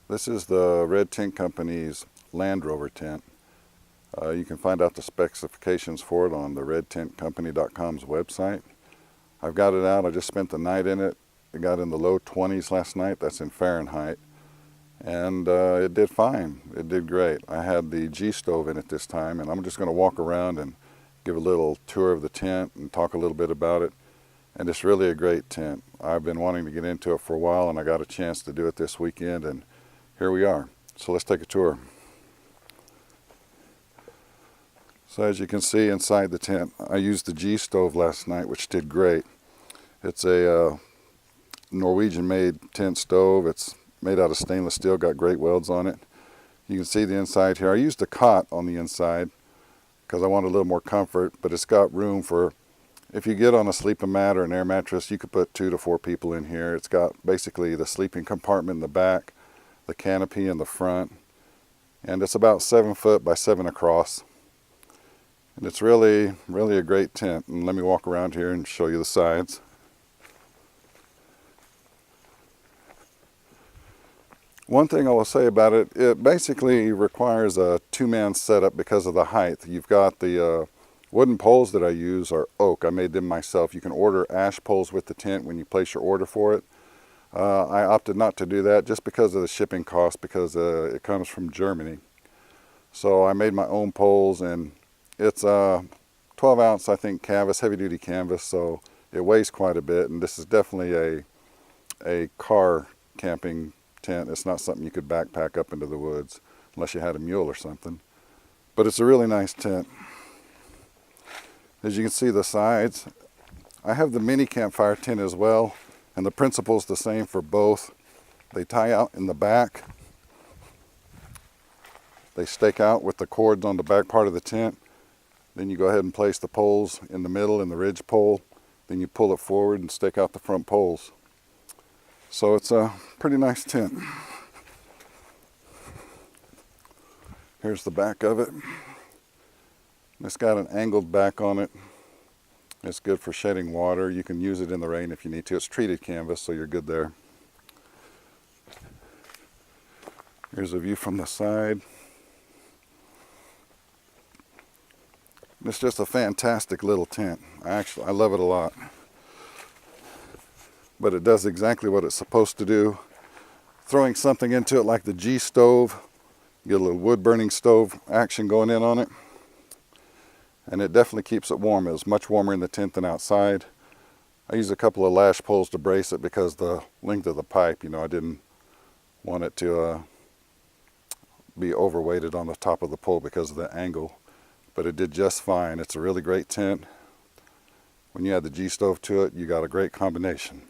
This is the Red Tent Company's Land Rover tent. You can find out the specifications for it on the redtentcompany.com's website. I've got it out. I just spent the night in it. It got in the low 20s last night. That's in Fahrenheit. And it did fine. It did great. I had the G stove in it this time, and I'm just going to walk around and give a little tour of the tent and talk a little bit about it. And it's really a great tent. I've been wanting to get into it for a while, and I got a chance to do it this weekend, and here we are. So let's take a tour. So as you can see inside the tent, I used the G stove last night, which did great. It's a Norwegian-made tent stove. It's made out of stainless steel, got great welds on it. You can see the inside here. I used a cot on the inside because I wanted a little more comfort, but it's got room for, if you get on a sleeping mat or an air mattress, you could put 2 to 4 people in here. It's got basically the sleeping compartment in the back, the canopy in the front, and it's about 7 foot by 7 across. And it's really a great tent. And let me walk around here and show you the sides. One thing I will say about it, it basically requires a 2-man setup because of the height. You've got the wooden poles that I use are oak. I made them myself. You can order ash poles with the tent when you place your order for it. I opted not to do that just because of the shipping cost, because it comes from Germany. So I made my own poles, and it's 12 ounce, I think, canvas, heavy duty canvas, so it weighs quite a bit, and this is definitely a car camping tent. It's not something you could backpack up into the woods unless you had a mule or something. But it's a really nice tent. As you can see the sides, I have the mini campfire tent as well, and the principle's the same for both. They tie out in the back. They stake out with the cords on the back part of the tent. Then you go ahead and place the poles in the middle in the ridge pole. Then you pull it forward and stake out the front poles. So it's a pretty nice tent. Here's the back of it. It's got an angled back on it. It's good for shedding water. You can use it in the rain if you need to. It's treated canvas, so you're good there. Here's a view from the side. It's just a fantastic little tent. I love it a lot. But it does exactly what it's supposed to do. Throwing something into it like the G stove, you get a little wood burning stove action going in on it. And it definitely keeps it warm. It was much warmer in the tent than outside. I used a couple of lash poles to brace it because the length of the pipe, I didn't want it to be overweighted on the top of the pole because of the angle. But it did just fine. It's a really great tent. When you add the G stove to it, you got a great combination.